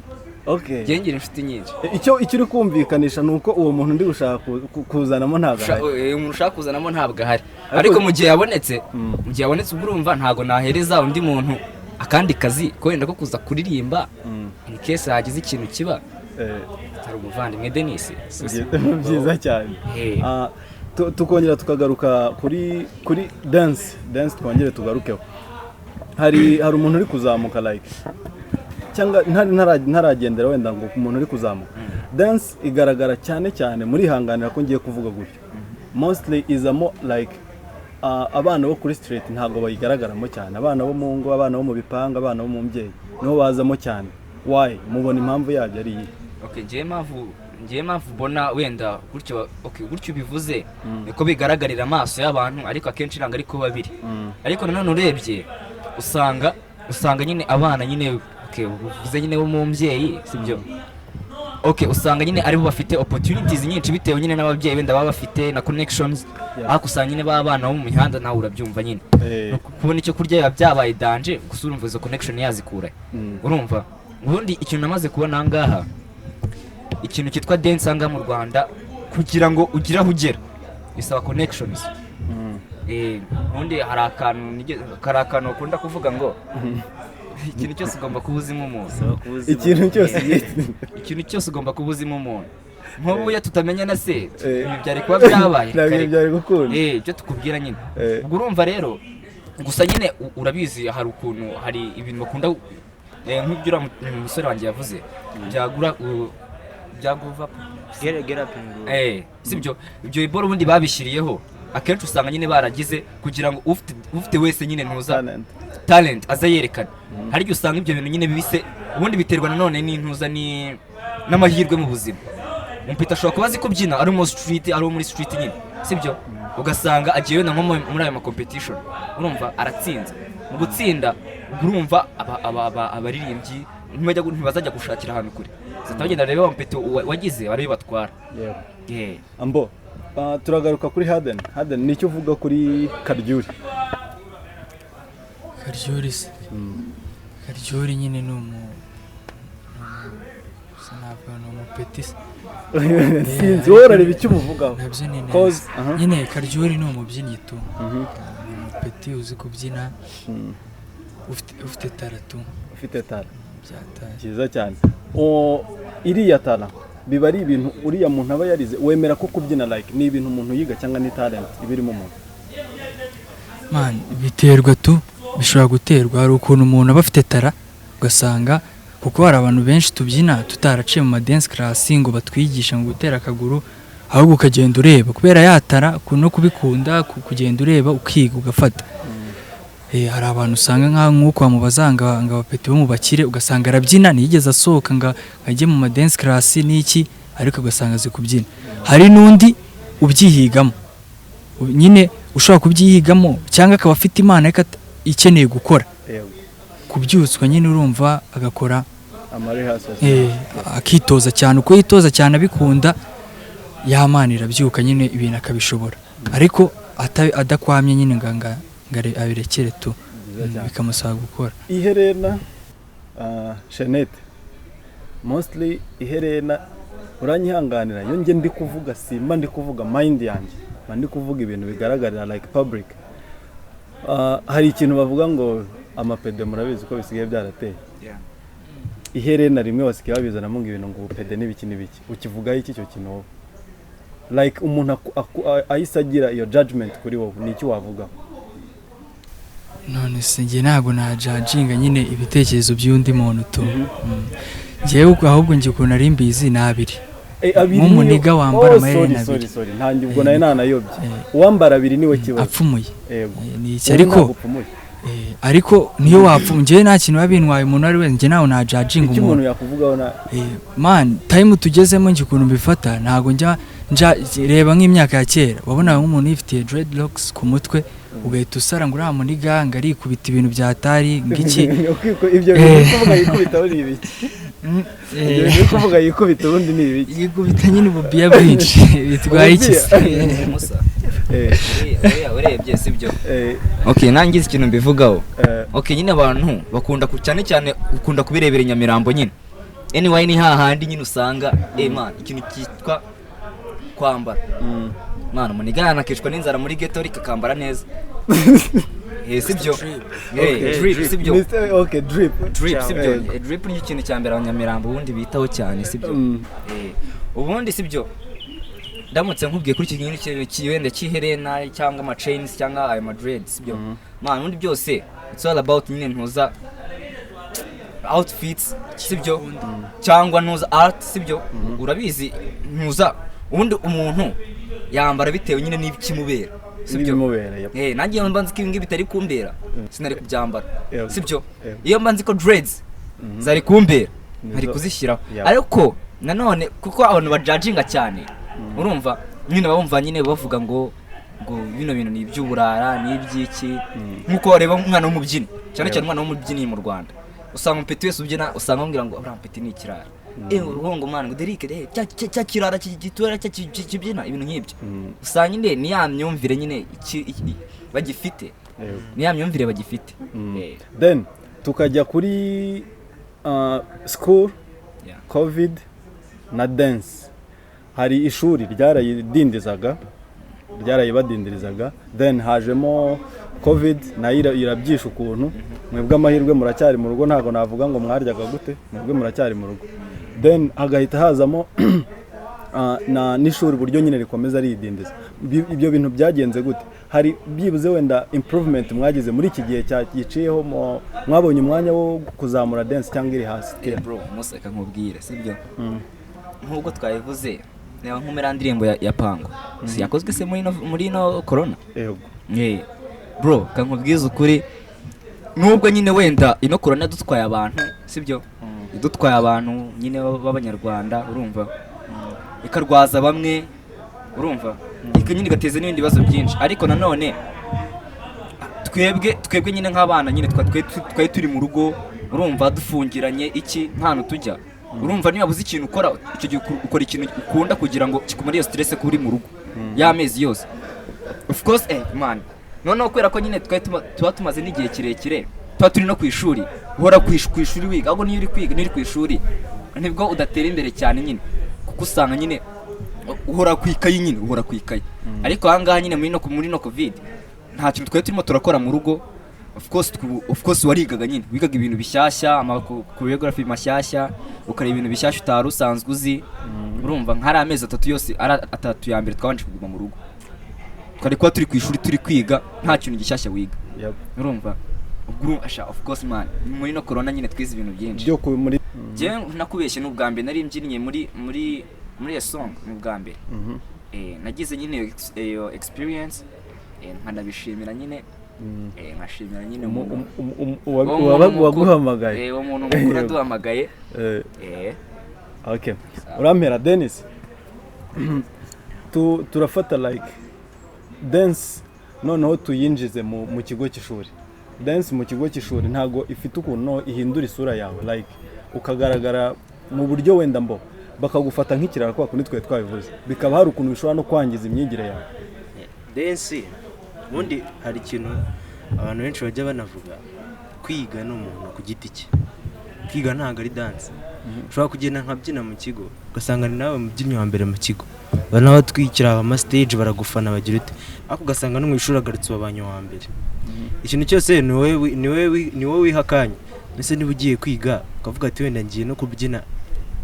ngira inshuti nyinshi icyo uri kumvikanisha nuko uwo muntu ndi gushaka kuzanamo ntabwo ahari umuntu ushaka kuzanamo ntabwo ahari ariko mu gihe yabonetse ubwo urumva ntabwo nahereza undi muntu akandi kazi ko wenda ko kuza kuririmba in case hagize ikintu kiba hari umuvandimwe Denise byiza cyane. Tukongera tukagaruka kuri dance twongere tugarukeho hari umuntu uri kuzamuka like cyangwa ntaragendera wenda ngo umuntu uri kuzamuka dance igaragara cyane muri hanganira ko ngiye kuvuga gutyo mostly is more like abana bo kuri street ntago bayigaragaramo cyane abana bo mu ngo abana bo mu bipanga abana bo mu mbyeyi niho bazamo cyane why mubona impamvu yabyo ari iyi? Ngiye mpamvu bona wenda gutyo bivuze niko bigaragarira amaso y'abantu ariko akenshi nanga ariko babiri ariko nanone urebye usanga nyine abana nyine bivuze nyine bo mu mbyeyi sibyo usanga nyine aribo bafite opportunities nyinshi bitewe nyine n'ababyeyi wenda baba bafite na connections ariko usanga nyine b'abana bo mu mihanda nawe urabyumva nyine kubona icyo kurya byabaye danger gusa urumva izo connection yazikura urumva ubundi ikintu namaze kubona ahangaha ikintu cyitwa dance anga mu Rwanda kugira ngo ugire aho ugera bisaba connections ubundi hari akantu ukunda kuvuga ngo ikintu cyose ugomba kubuzimo umuntu ikintu cyose ugomba kubuzimo umuntu nk'ubu ya tutamenya na se ibi byari kuba byabaye byari gukunda ibyo tukubwira nyine ubwo urumva rero gusa nyine urabizi hari ibintu bakunda nk'ibyo umusore wanjye yavuze byaguva sibyo ibyo iboro ubundi babishyiriyeho akenshi usanga nyine baragize kugira ngo ufite wese nyine ntuza talent aza yerekana hari igihe usanga ibyo bintu nyine bibise ubundi biterwa nanone n'intuza n'amahirwe mu buzima umuntu ashobora kuba azi kubyina ari muri street nyine sibyo ugasanga agiye wenda nko muri ayo competition urumva aratsinze mu gutsinda urumva abaririmbyi ntibazajya gushakira ahantu kure zatagenda rero mpete wagize bari batwara ambo turagaruka kuri Haden nicyo uvuga kuri Karyuri Karyuri nyine ni umupetisi sinzi worareba icyo umuvugaho nyine Karyuri ni umubyinnyi tu umupeti uzi kubyina ufite tara cyiza cyane iriya tara biba ari ibintu uriya muntu aba yarize wemera ko kubyina like ni ibintu umuntu yiga cyangwa ni talent ibirimo umuntu biterwa bishobora guterwa hari ukuntu umuntu aba afite tara ugasanga kuko hari abantu benshi tubyina tutaraciye mu dance class ngo batwigisha ngo gutera akaguru ahubwo ukagenda ureba kubera yatara no kubikunda kugenda ureba ukiga ugafata hari abantu usanga nk'uko bamubazanga ngo abapeti bo mu bakire ugasanga arabyina ntiyigeze asohoka ngo ajye mu dance class n'iki ariko ugasanga azi kubyina hari n'undi ubyihigamo nyine ushobora kubyihigamo cyangwa akaba afite imana ikeneye gukora kubyutswa nyine urumva agakora akitoza cyane uko yitoza cyane abikunda yamana irabyuka nyine ibintu akabishobora ariko adakwamye nyine ngo abirekere tu bikamusaba gukora. Iherena Jeanette mostly iherena uranyihanganira iyo nge ndi kuvuga simba ndi kuvuga mind yanjye ndi kuvuga ibintu bigaragarira like public. Hari ikintu bavuga ngo amapede murabizi ko bisigaye byarateye. Iherena rimwe basigaye babizana mu ibintu ngo pede n'ibiki ukivuga iki cyo kintu wowe like umuntu ayisagira iyo judgment kuri wowe niki wavuga? None se nge ntago na judginga nyine ibitekerezo by'undi muntu tu ngewe ahubwo nge ukuntu ari mbizi nabiri nk'umuniga wambara amaherena abiri. Sorry ntange ubwo nayo nanayobye uwambara abiri niwe kibazo apfumuye ni iki ariko niyo wapfungiye nta kintu babintwaye umuntu ari we nge nawe na judging umuntu yakuvugaho na man time tugezemo nge ukuntu mbifata ntago njya reba nk'imyaka ya kera wabona nk'umuntu yifitiye dreadlocks ku mutwe ugahita usara ngo uriya muniga ngo arikubita ibintu byatari ngiki ibyo bintu kuvuga yikubita uri ibiki ibyo kuvuga yikubita ubundi ni ibiki yikubita nyine ububiya bwinshi bitwaye iki musa urebye sibyo okay nangize ikintu mbivugaho okay nyine abantu bakunda cyane ukunda kubirebera Nyamirambo nyine anyway ni hahandi nyine usanga man ikintu cyitwa kwambara mwana umunigana nakishwa n'inzara muri ghetto rikakambara neza sibyo drip sibyo okay drip sibyo drip ni ikintu cyambera Nyamirambo ubundi bitaho cyane sibyo ubundi sibyo ndamutse nkubwiye kuri iki kintu kiwende cy'iherena cyangwa ama chains cyangwa ay dreads sibyo man ubundi byose it's all about nyine ntuza outfits sibyo cyangwa ntuza art sibyo urabizi ntuza ubundi umuntu yambara bitewe nyine n'ibikimubera sibyo nanjye mba nzi ko ibi ngibi bitari kumbera sinari kubyambara sibyo iyo mba nzi ko dreads zari kumbera ari kuzishyiraho ariko nanone kuko abantu bajudginga cyane urumva nyine bumva nyine bavuga ngo bino bintu ni iby'uburara ni iby'iki nkuko wareba umwana w'umubyini cyane umwana w'umubyini mu Rwanda usanga umpeti wese ubyina usanga bamubwira ngo urampeti ni ikirara uruhongo mwana ngo derike cya kirara kigitura kibyina ibintu nk'ibyo usanga nyine ni ya myumvire nyine bagifite ni ya myumvire bagifite. Then tukajya kuri school covid na dance hari ishuri ryarayibadindirizaga then hajemo covid nayo irabyisha ukuntu mwebwe amahirwe muracyari mu rugo ntago navuga ngo mwaryaga gute mwebwe muracyari mu rugo then hagahita hazamo na n'ishuri buryo nyine rikomeza ridindiza ibyo bintu byagenze gute hari byibuze wenda improvement mwagize muri iki gihe cyiciyeho mwabonye umwanya wo kuzamura dance cyangwa iri hasi bro museka nkubwire sibyo nk'ubwo twayivuze niba nkumera ndirimbo ya pango si yakozwe se muri no corona bro kankubwiza ukuri nubwo nyine wenda ino corona dutwaye abantu sibyo dutwaye abantu nyine b'Abanyarwanda urumva ikarwaza bamwe urumva nyine gateze n'ibindi bibazo byinshi ariko nanone twebwe nyine nk'abana nyine twari turi mu rugo urumva dufungiranye iki ntantu tujya urumva niba buzi ikintu ukora icyo gihe ukora ikintu ukunda kugira ngo kikumare iyo stress kuri mu rugo y'amezi yose of course man noneho kwera ko nyine tuba tumaze n'igihe kirekire tuba turi no ku ishuri uhora ku ishuri wiga ahubwo niyo uri kwiga niyo uri ku ishuri nibwo udatera imbere cyane nyine kuko usanga nyine uhora ku ikayi ariko ahangaha nyine muri no covid nta kintu twari turimo turakora mu rugo of course warigaga nyine wigaga ibintu bishyashya choreography mashyashya ukora ibintu bishyashya utari usanzwe uzi urumva nk'ari amezi atatu ya mbere twabanje kuguma mu rugo twari kuba turi ku ishuri turi kwiga nta kintu gishyashya wiga urumva of course man muri no corona nyine twize ibintu byinshi byo muri je nakubeshye n'ubwa mbere nari mbyinye muri ya song n'ubwa mbere nagize nyine experience nkanabishimira nyine nkashimira nyine waguhamagaye umuntu mukuru aduhamagaye okay urampera Dennis turafata like dance noneho tuyinjize mu kigo cy'ishuri. Dance mu kigo cy'ishuri ntago ifite ukuntu ihindura isura yawe like ukagaragara mu buryo wenda mbo bakagufata nk'ikirara kwa kundi twe twabivuze bikaba hari ukuntu bishobora no kwangiza imyigire yawe. Dance ubundi hari ikintu abantu benshi bajya banavuga, kwiga n'umuntu ku giti cye, kwiga ntabwo ari dance. Ushobora kugenda nkabyina mu kigo ugasanga ni nawe mubyinnyi wa mbere mu kigo, banabatwikira ama stage baragufana bagira ute, ariko ugasanga no mu ishuri agarutse wabanye wa mbere. Ikintu cyose ni wowe wihakanye. Mbese niba ugiye kwiga ukavuga ati wenda ngiye no kubyina,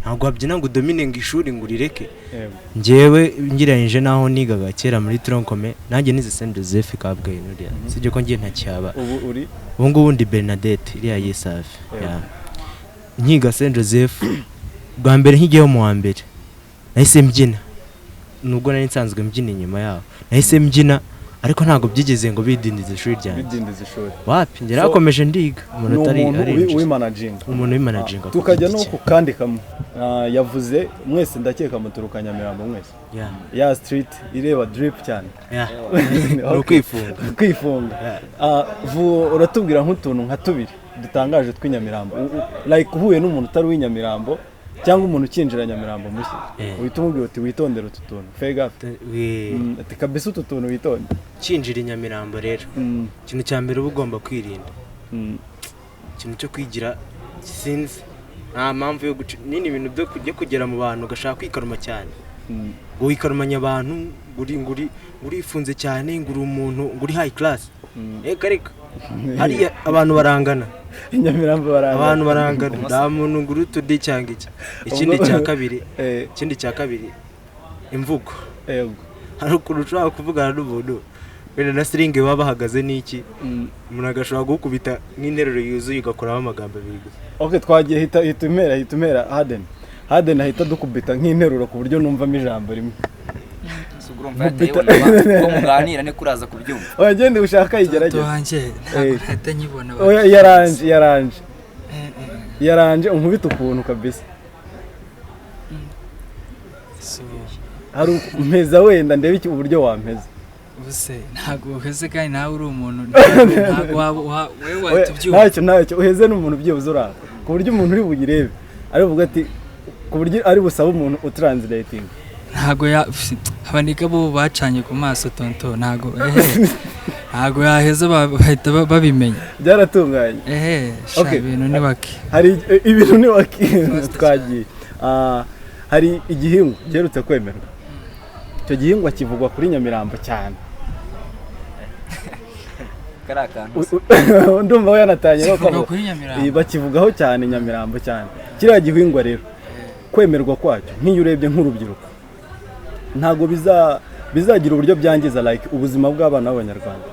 ntabwo wabyina ngo udomine ngo ishuri ngo urireke. Njyewe ngiranyije naho nigaga kera muri tronkome, nanjye nize Saint Joseph Kabgayi n'uriya, sibyo ko ngiye ntacyaba. Ubu ngubu ndi Bernadette iriya Yesave. Nkiga Saint Joseph bwa mbere nkigiyeho mu wa mbere nahise mbyina, nubwo nari nsanzwe mbyina inyuma yaho nahise mbyina, ariko ntabwo byigeze ngo bidindize ishuri ryanjye. Wapi ngera akomeje ndiga umuntu utari umuntu w'imanaginga. Tukajya no kukandikamo yavuze mwese ndakeka muturuka Nyamirambo mwese. Ya street ireba drip cyane. Kwifunga. Uratubwira nk'utuntu nka tubiri dutangaje tw'inyamirambo like uhuye n'umuntu utari w'inyamirambo cyangwa umuntu ukinjira Nyamirambo mushya uhita umubwira uti witondere utu tuntu fega ati kabisa utu tuntu witonde kinjira Nyamirambo. Rero ikintu cya mbere uba ugomba kwirinda ikintu cyo kwigira sinzi, nta mpamvu yo nini ibintu byo kugera mu bantu ugashaka kwikaruma cyane, wikarumanya abantu urifunze cyane nguri umuntu nguri high class. Reka hariya abantu barangana Nyamirambo abantu barangana, nta muntu nguri tudi cyangwa iki. Ikindi cya kabiri imvugo. Hari ukuntu ushobora kuvugana n'umuntu wenda na string baba bahagaze n'iki, umuntu agashobora gukubita nk'interuro yuzuye ugakoraho amagambo abiri gusa. Okay, twagiye hitumera Harden ahita dukubita nk'interuro ku buryo numvamo ijambo rimwe. Urumva yateye ko muganira ne kuraza kubyumva. Wagende ushaka igerageza. Tohanje ntabwo nyibona. Oya yaranje unkubita ukuntu kabisa. Hari umpeza wenda ndebe iki uburyo wampeza. Ubuse ntabwo uheze kandi nawe uri umuntu ntabwo wewe watubyumva. Ntacyo uheze n'umuntu byibuze uraka ku buryo umuntu uri bugirebe ari buvuga ati ku buryo ari busaba umuntu utranslating. Ntago abanika bo bacanye ku maso tonto ntago yaheza bahita babimenya. Byaratunganye. Ibintu ni baki. Hari ibintu ni baki twagiye. Hari igihingwa gerutse kwemerwa. Icyo gihingwa kivugwa kuri Nyamirambo cyane. Ndumva yanatanye no bakivugaho cyane Nyamirambo cyane. Kiriya gihingwa rero kwemerwa kwacyo nk'iyo urebye nk'urubyiruko ntago bizagira uburyo byangiza like ubuzima bw'abana b'Abanyarwanda.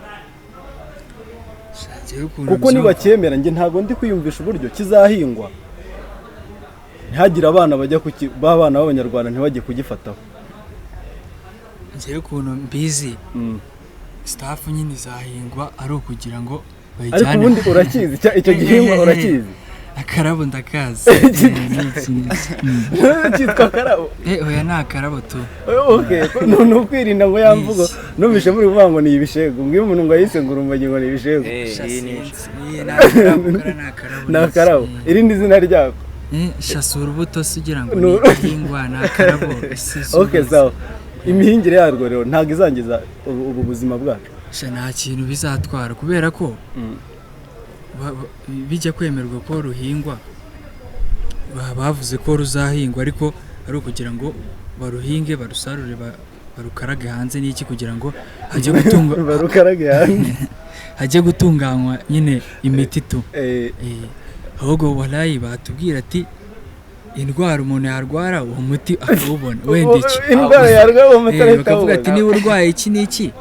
Kuko niba cyemera nge ntago ndi kwiyumvisha uburyo kizahingwa ntihagira abana bajya babana b'Abanyarwanda ntibajye kugifataho. Ngiye kuntu mbizi staff nyine zahingwa ari ukugira ngo bayijyane. Ariko ubundi urakizi icyo gihingwa urakizi? Akarabo ndakazi. Cyitwa Akarabo. Oya ni Akarabo tu. Okay, no kwirinda ngo yamvugo numvishe muri buvango ni ibishego ngiye umuntu ngo yise ngo urumogi ngo ni ibishego. Ni Akarabo. Irindi zina ryako? Shasura urubuto sugira ngo ni igihingwa na Akarabo. Okay, so imihingire yarwo rero ntago izangiza ubu buzima bwacu. Nta kintu bizatwara kubera ko bijya kwemerwa ko ruhingwa bavuze ko ruzahingwa ariko ari ukugira ngo baruhinge barusarure barukarage hanze n'iki kugira ngo hajye gutungwa barukarage hanze hajye gutunganywa nyine imiti tu. Ahubwo walayi batubwira ati indwara umuntu yarwara uwo muti akawubona wenda iki indwara yarwara uwo muti bakavuga ati niba urwaye iki n'iki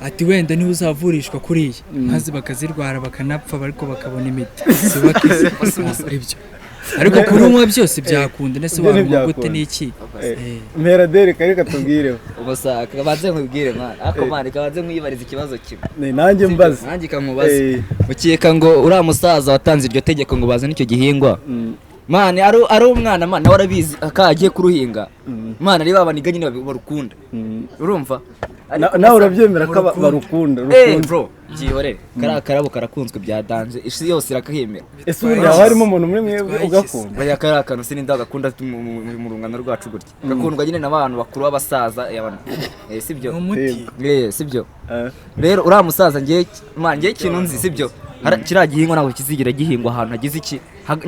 ati wenda niba uzavurishwa kuri iyi maze bakazirwara bakanapfa ariko bakabona imiti ibyo ariko kurunywa byose byakunda ndetse wanywa gute n'iki mpera dere kareka tubwireho ubasa kabanze nkubwire mwana ako mwana kabanze nkuyibariza ikibazo kimwe nanjye mbaza nanjye kamubaza ukeka ngo uriya musaza watanze iryo tegeko ngo bazane icyo gihingwa mane ari umwana mane nawe arabizi akagiye kuruhinga mane ari babaniga nyine barukunda urumva nawe urabyemera ko barukunda bro byihorere Akarabo karakunzwe byadanze isi yose irakahemera ese ubu harimo umuntu umwe ugakunda baya Akarabo sininde agakunda mu rungano rwacu gutya gakundwa nyine n'abantu bakuru b'abasaza sibyo sibyo rero uriya musaza ngiye ikintu nzi sibyo kiriya gihingwa ntabwo kizigira gihingwa ahantu hagize iki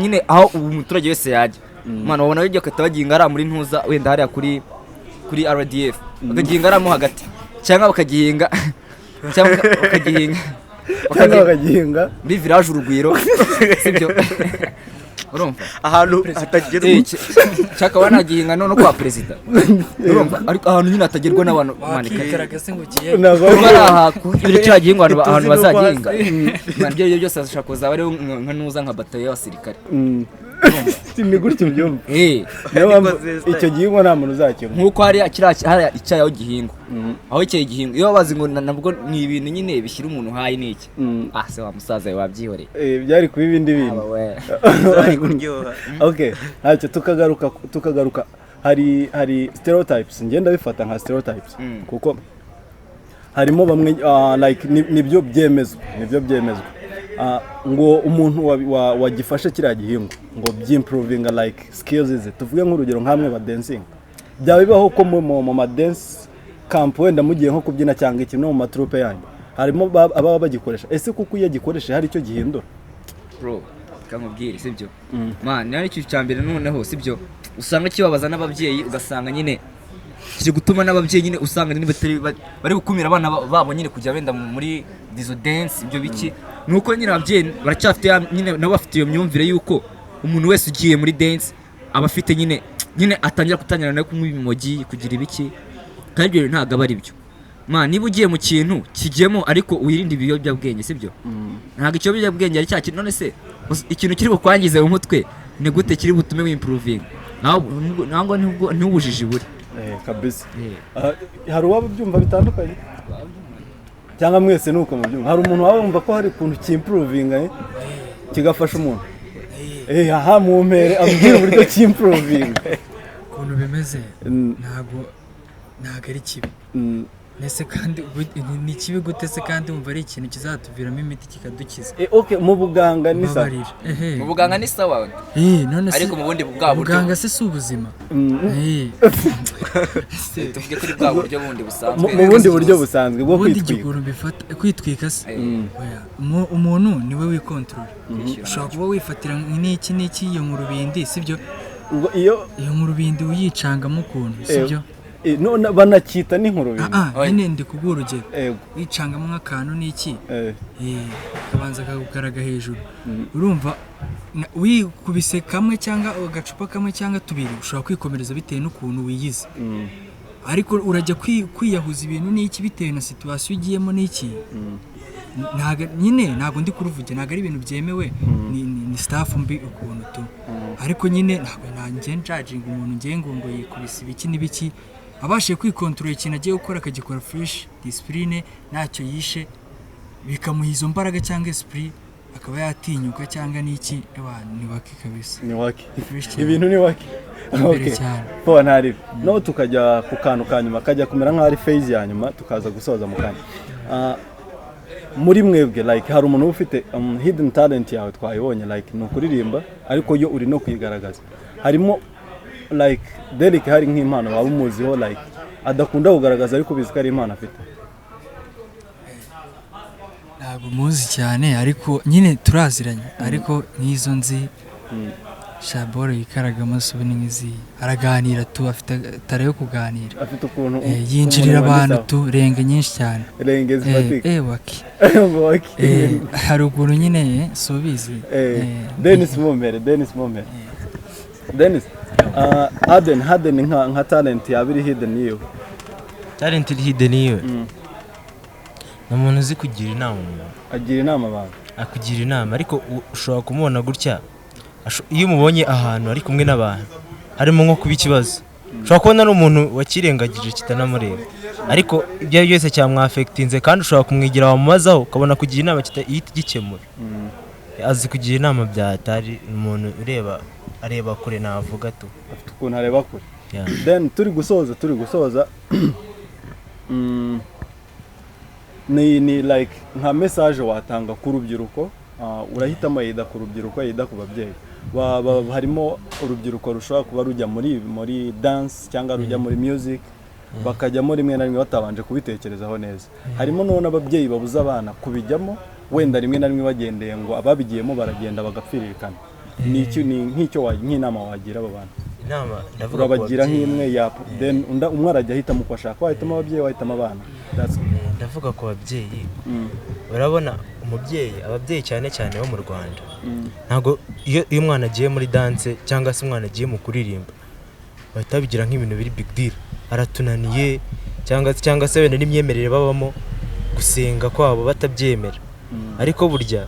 nyine aho ubu umuturage wese yajya mwana wabona bijya kata bagihinga ari muri ntuza wenda hariya kuri RDF bakagihinga aramo hagati cyangwa bakagihinga muri village urugwiro sibyo urumva ahantu hatagerwa cyaka wanagihinga none kwa president urumva ariko ahantu nyine hatagerwa n'abantu manika sengukiye ntabwo ibyo cyagihingwa abantu bazagihinga ibyo byose ashaka kuzaba ari nka nuza nka batayo y'abasirikare ni gutyo byumva icyo gihingwa nta muntu uzakinywa nkuko hari icyayi aho gihingwa aho icyayi gihingwa iyo babazi ngo nabwo ni ibintu nyine bishyira umuntu hayi n'iki se wa musaza wabyihoreye byari kuba ibindi bintu okay ntacyo tukagaruka hari stereotypes ngenda bifata nka stereotypes kuko harimo bamwe like nibyo byemezwa ngo umuntu wagifashe kiriya gihingwa ngo byimprovinga like skills ze tuvuge nk'urugero nk'amwe ba dancing byaba bibaho ko mu ma dance camp wenda mugiye nko kubyina cyangwa ikintu mu matroupe yanyu harimo ababa bagikoresha ese kuko iyo gikoresha hari icyo gihindura bro kamubwire sibyo man nari cyo cyambere noneho sibyo usanga kibabaza n'ababyeyi ugasanga nyine kiri gutuma n'ababyeyi nyine usanga nyine bari gukumira abana babo nyine kujya benda muri dizo dance ibyo biki nuko nyine ababyeyi baracyafite nyine nabo bafite iyo myumvire yuko umuntu wese ugiye muri dance aba afite nyine atangira kutangira no kunywa ibimogi kugira ibiki kandi ibyo ntabwo aba ari byo man niba ugiye mu kintu kijyemo ariko wirinde ibiyobyabwenge sibyo ntabwo icyo biyobyabwenge ari cyakintu none se ikintu kiri bukwangize mu mutwe ni gute kiri butume w'improving ntabwo ntubujije buri kabisa hari uwaba byumva bitandukanye cyangwa mwese nuko mubyumva hari umuntu waba wumva ko hari ikintu cyimprovinga kigafasha umuntu aha mumpere ambwira uburyo cyimprovinga ukuntu bimeze ntabwo ari kibi nese kandi ni kibi gute se kandi wumva ari ikintu kizatuviramo imiti kikadukiza okay mu buganga ni sawa mu buganga ni sawa none se ariko mu bundi bwa buryo buganga se si ubuzima tuvuge kuri bwa buryo bundi busanzwe mu bundi buryo busanzwe bwo kwitwika se umuntu niwe wikontorora ushobora kuba wifatira n'iki iyo mu rubindi sibyo iyo mu rubindi uyicangamo ukuntu sibyo none banakita n'inkurubindi nyine ndi kubwira urugero wicangamo nk'akantu n'iki kabanza kakugaraga hejuru urumva wikubise kamwe cyangwa agacupa kamwe cyangwa tubiri ushobora kwikomereza bitewe n'ukuntu wiyize ariko urajya kwiyahuza ibintu n'iki bitewe na situation ugiyemo n'iki ntabwo ndi kuruvuge ntabwo ari ibintu byemewe ni staff mbi ukuntu tu ariko nyine ntabwo nanjye njajinga umuntu ngiye ngo yikubise ibiki n'ibiki abashe kwikontorora ikintu agiye gukora akagikora fresh discipline ntacyo yishe bikamuha izo mbaraga cyangwa esprit akaba yatinyuka cyangwa n'iki ni waki kabisa ni waki ibintu ni waki okay po ntari no tukajya ku kantu kanyuma kajya kumera nka ari phase ya nyuma tukaza gusoza mu kanya muri mwebwe like hari umuntu ufite hidden talent yawe twayibonye like no kuririmba ariko yo uri no kwigaragaza harimo like Derek hari nk'impano waba umuziho like adakunda kugaragaza ariko bizika ari impano afite ntabwo muzi cyane ariko nyine turaziranye ariko nk'izo nzi Shaboro yikaragamo subini nk'izi araganira tu afite tare yo kuganira afite ukuntu yinjirira abantu tu renge nyinshi cyane renge zifatika waki hari ukuntu nyine subizi Dennis Momere Dennis Haden nka talent yabiri hidden niyo talent hidden niyo umuntu uzi kugira inama agira inama abantu akugira inama ariko ushobora kumubona gutya iyo umubonye ahantu ari kumwe n'abantu harimo nko kuba ikibazo ushobora kubona n'umuntu wakirengagije kitanamureba ariko ibyo byose cyamwafectinze kandi ushobora kumwigira wamumazaho ukabona kugira inama kitagikemura azi kugira inama byatari umuntu areba kure navuga tu afite ukuntu areba kure. Yeah. Then turi gusoza ni like nka message watanga ku rubyiruko, urahitamo yida ku rubyiruko yida ku babyeyi. Harimo urubyiruko rushobora kuba rujya muri dance cyangwa rujya muri music, bakajyamo rimwe na rimwe batabanje kubitekerezaho neza. Harimo none ababyeyi babuza abana kubijyamo, wenda rimwe na rimwe bagendeye ngo ababigiyemo baragenda bagapfiririkana. Ni nk'icyo nk'inama wagira abo bana. Inama ndavuga bagira nk'imwe ya then umwe arajya ahitamo uko ashaka, wahitamo ababyeyi wahitamo abana. Ndavuga ku babyeyi, urabona ababyeyi cyane cyane bo mu Rwanda, ntago iyo umwana agiye muri dance cyangwa se umwana agiye mu kuririmba bahita bigira nk'ibintu biri big deal, aratunaniye cyangwa se wenda n'imyemerere babamo, gusenga kwabo batabyemera. Ariko burya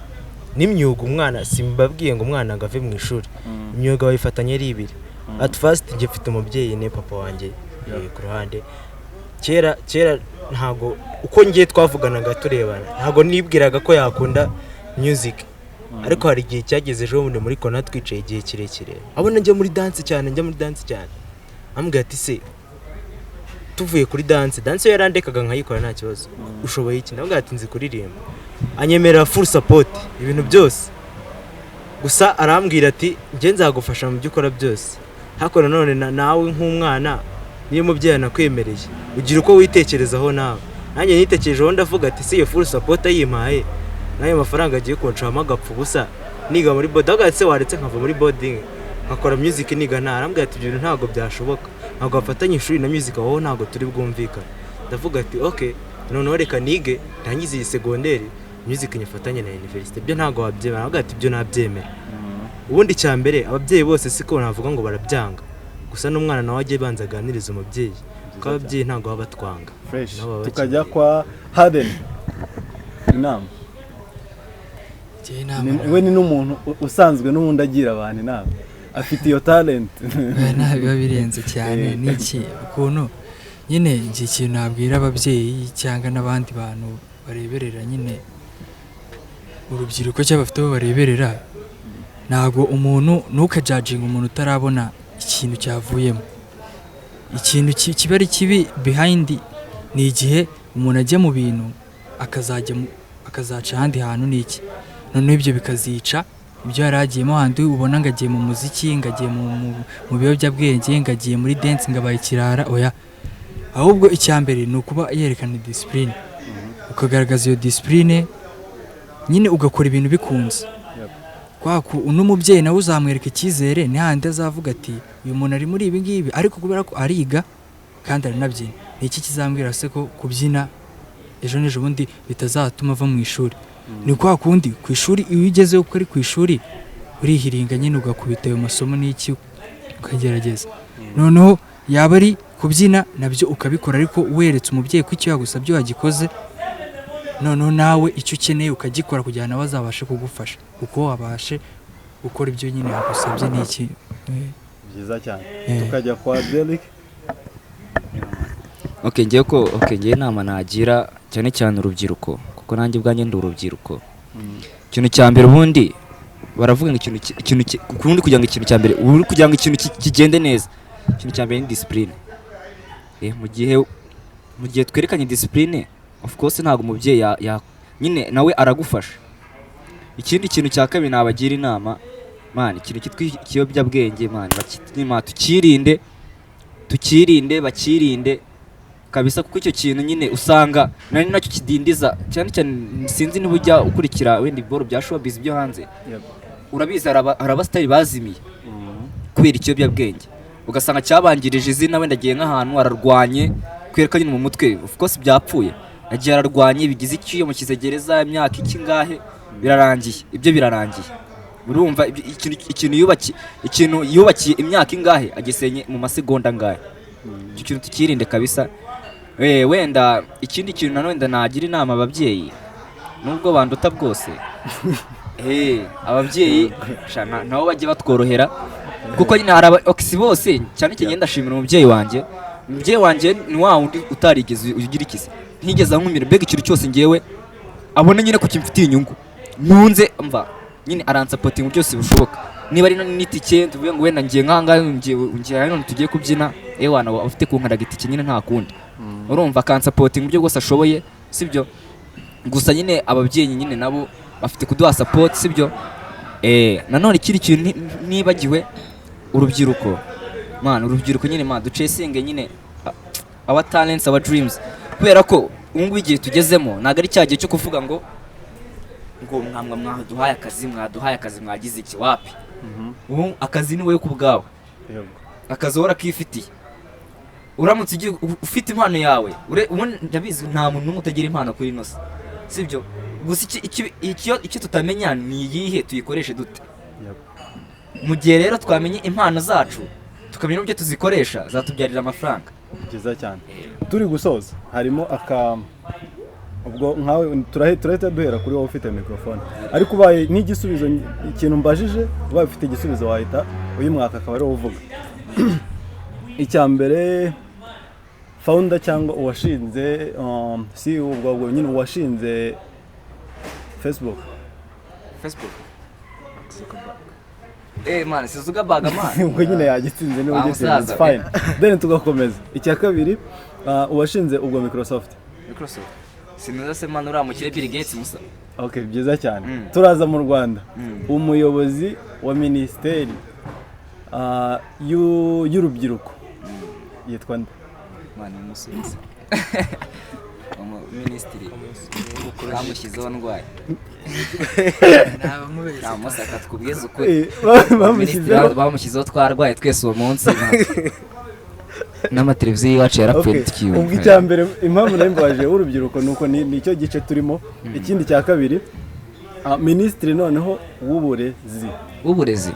n'imyuga umwana simbabwiye ngo umwana ngave mu ishuri, imyuga bayifatanye ari ibiri. At first njye mfite umubyeyi ne papa wanjye ku ruhande. Kera ntago uko ngiye twavuganaga turebana, ntago nibwiraga ko yakunda music. Ariko hari igihe cyageze ejo bundi muri kona twicaye igihe kirekire, abona njya muri dance cyane. Ambwira ati se tuvuye kuri dance yarandekaga nkayikora nta kibazo, ushoboye iki? Ndabwira ati nzi kuririmba. Anyemerera full support ibintu byose, gusa arambwira ati njye nzagufasha mu byo ukora byose. Hakora none nawe nk'umwana niyo mubyeyi nakwemereye ugira uko witekerezaho nawe. Nanjye nitekerejeho ndavuga ati se iyo full support ayimpaye nayo mafaranga agiye kunshama agapfa ubusa niga muri boarding, agatse waretse nkava muri boarding nkakora music niga nta. Arambwira ati ibyo ntabwo byashoboka, ntabwo bafatanye ishuri na music wowe ntabwo turi bwumvikana. Ndavuga ati okay none reka nige ntangize iyi secondaire music nyifatanye na university. Ibyo ntabwo wabyemera. Aravuga ati ibyo nabyemera. Ubundi cyambere ababyeyi bose siko navuga ngo barabyanga, gusa n'umwana nawe agiye banza aganiriza umubyeyi, kuko ababyeyi ntabwo baba batwanga. Tukajya kwa Harden. Inama we ni n'umuntu usanzwe n'ubundi agira abantu inama, afite iyo talent. Nta biba birenze cyane n'iki ukuntu nyine iki kintu nabwira ababyeyi cyangwa n'abandi bantu bareberera nyine urubyiruko cy'abafite bo bareberera. Ntago umuntu ntukajajinga umuntu utarabona ikintu cyavuyemo. Ikintu kiba ari kibi behind ni igihe umuntu ajya mu bintu akazaca ahandi hantu n'iki, none ibyo bikazica ibyo yaragiyemo handi. Ubona ngo agiye mu muziki, ngagiye mu biyobyabwenge, ngagiye muri dance, ngabaye kirara. Oya, ahubwo icyambere ni ukuba yerekana discipline, ukagaragaza iyo discipline nyine ugakora ibintu bikunze. Kwaku n'umubyeyi nawe uzamwereka icyizere, ni handi azavuga ati uyu muntu ari muri ibi ngibi, ariko kubera ko ariga kandi aranabyina, ni iki kizambwira se ko kubyina ejo n'ejo bundi bitazatuma ava mu ishuri? Ni kwa kundi ku ishuri iyo ugezeho ko ari ku ishuri urihiringa nyine ugakubita ayo masomo n'iki ukagerageza. Noneho yaba ari kubyina nabyo ukabikora, ariko weretse umubyeyi ko icyo yagusabye wagikoze, noneho nawe icyo ukeneye ukagikora kugira ngo bazabashe kugufasha uko wabashe gukora ibyo nyine yagusabye n'iki. Byiza cyane. Tukajya kwa Derek. ngiye inama nagira cyane cyane urubyiruko, kuko nanjye ubwanjye ndi urubyiruko. Ikintu cya mbere ubundi baravuga ngo ikintu kurundi kugira ngo ikintu cya mbere kugira ngo ikintu kigende neza, ikintu cya mbere ni discipline. Mu gihe twerekanye discipline, of course ntabwo umubyeyi nyine nawe aragufasha. Ikindi kintu cya kabiri nabagira inama, man, ikintu kitwa ikiyobyabwenge, man, tukirinde bakirinde kabisa, kuko icyo kintu nyine usanga nari nacyo kidindiza cyane cyane. Sinzi niba ujya ukurikira wenda iboro bya showbiz byo hanze, urabizi arabastari bazimiye kubera ikiyobyabwenge, ugasanga cyabangirije izina. Wenda agiye nk'ahantu ararwanye kwereka nyine mu mutwe, of course byapfuye, agiye ararwanye bigize icyuyo mu kizegereza imyaka iki ngahe, birarangiye. Ibyo birarangiye, urumva ikintu yubakiye imyaka ingahe agisenye mu masegonda ngahe. Icyo kintu tukirinde kabisa. Wenda ikindi kintu nanone nagira inama ababyeyi, nubwo banduta bwose, ababyeyi nabo bajye batworohera, kuko nyine hari abakisi bose. Cyane cyane ndashimira umubyeyi wanjye ni wa wundi utarigeze ugira ikizi, ntigeze ankumira mbega ikintu cyose ngewe abona nyine ko kimfitiye inyungu, ntunze mva nyine aransapotinga byose bushoboka niba ari n'itike tuvuye ngo wenda ngiye nkanga ngiye hano tugiye kubyina wana ufite kunkaraga itike nyine nta kundi urumva akansapotinga uburyo bwose ashoboye sibyo gusa nyine ababyeyi nyine nabo bafite kuduha support sibyo nanone ikindi kintu nibagiwe urubyiruko nyine ducesinge nyine our talents our dreams kubera ko ubu igihe tugezemo ntago ari cyagiye cyo kuvuga ngo mwaduhaye akazi mwagize iki wapi ubu akazi ni wowe ku bwawe akazi uhora kifitiye uramutse ugiye ufite impano yawe ndabizi nta muntu n'umwe utagira impano kuri ino si sibyo gusa icyo tutamenya ni iyihe tuyikoreshe dute mu gihe rero twamenye impano zacu tukamenya uburyo tuzikoresha zatubyarira amafaranga byiza cyane turi gusoza harimo ubwo nkawe turahita duhera kuri wowe ufite mikrofone ariko ubaye n'igisubizo ikintu mbajije ubaye ufite igisubizo wahita uyu mwaka akaba ariwo uvuga icya mbere founder cyangwa uwashinze si ubwo nyine uwashinze Facebook man sizuga baga man ubwo nyine yagitsinze niwe ugitsinze it's fine then tugakomeza icya kabiri uwashinze ubwo Microsoft sinaza se man uramukire Bill Gates musa okay byiza cyane turaza mu Rwanda umuyobozi wa ministeri y'urubyiruko yitwa nde man umusubiza ministry bamushyizeho ndwaye namusaka twubwiza ukuri bamushyizeho twarwaye twese uwo munsi n'amateleviziyo y'iwacu yarapfuye tukiwe ubwo icya mbere impamvu nari mbaje urubyiruko nuko nicyo gice turimo ikindi cya kabiri ministry noneho w'uburezi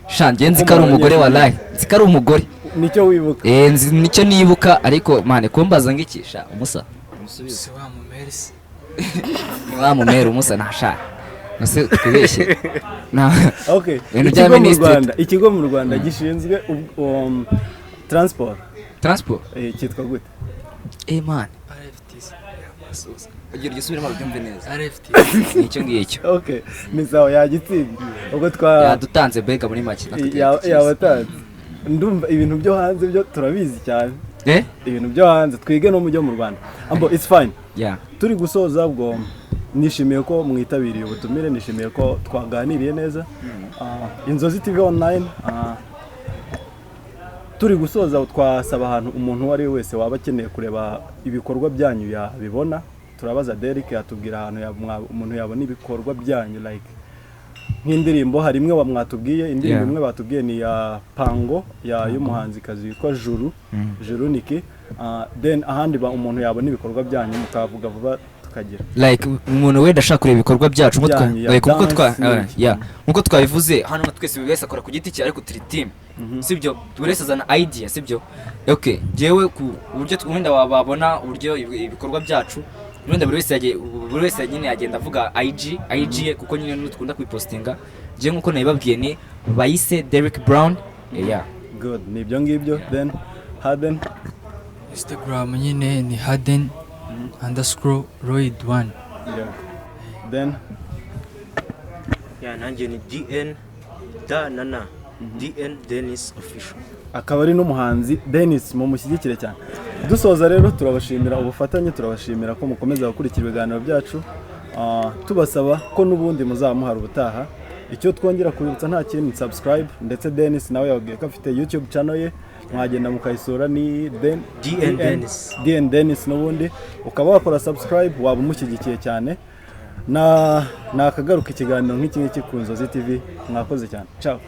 shange nzi ko ari umugore wallahi nzi ko ari umugore nicyo wibuka nicyo nibuka ariko mane kumbaza ngikisha umusa si wa mumera umusa ntashaka nase tukubeshye okay ikigo mu Rwanda gishinzwe transport cyitwa gute man ugira igisubiremo byumve neza nicyo ngicyo okay ni sawa yagitsinda ubwo yadutanze bega muri make yabatanze ndumva ibintu byo hanze byo turabizi cyane ibintu byo hanze twige no mujyo mu Rwanda it's fine turi gusoza ubwo nishimiye ko mwitabiriye ubutumire nishimiye ko twaganiriye neza Inzozi TV online turi gusoza twasaba ahantu umuntu uwo ari we wese waba akeneye kureba ibikorwa byanyu yabibona turabaza Derek yatubwira ahantu umuntu yabona ibikorwa byanyu like nk'indirimbo hari imwe mwatubwiye indirimbo imwe batubwiye ni ya Pango y'umuhanzikazi witwa Juru Niki then ahandi umuntu yabona ibikorwa byanyu mukavuga vuba tukagira like umuntu wenda ashaka kureba ibikorwa byacu nkuko twabivuze hano twese buri wese akora ku giti cye ariko turi team sibyo buri wese azana idea sibyo okay jewe ku buryo wenda wababona uburyo ibikorwa byacu wenda buri wese nyine yagenda avuga IG kuko nyine n'utkunda kwipostinga je nkuko nabibabwiye ni bayise Derek Brown good ni ibyo ngibyo then Harden Instagram nyine ni Harden_Royd1 then nanjye ni DN Dennis official akaba ari n'umuhanzi Dennis mu mushyigikire cyane dusoza rero turabashimira ubufatanye turabashimira ko mukomeza gukurikira ibiganiro byacu tubasaba ko n'ubundi muzamuhara ubutaha icyo twongera kubibutsa nta kintu subscribe ndetse Dennis nawe yabwiye ko afite YouTube channel ye mwagenda mukayisura ni DN Dennis n'ubundi ukaba wakora subscribe waba umushyigikiye cyane nakagaruka ikiganiro nk'iki ngiki ku Nzozi TV mwakoze cyane ciao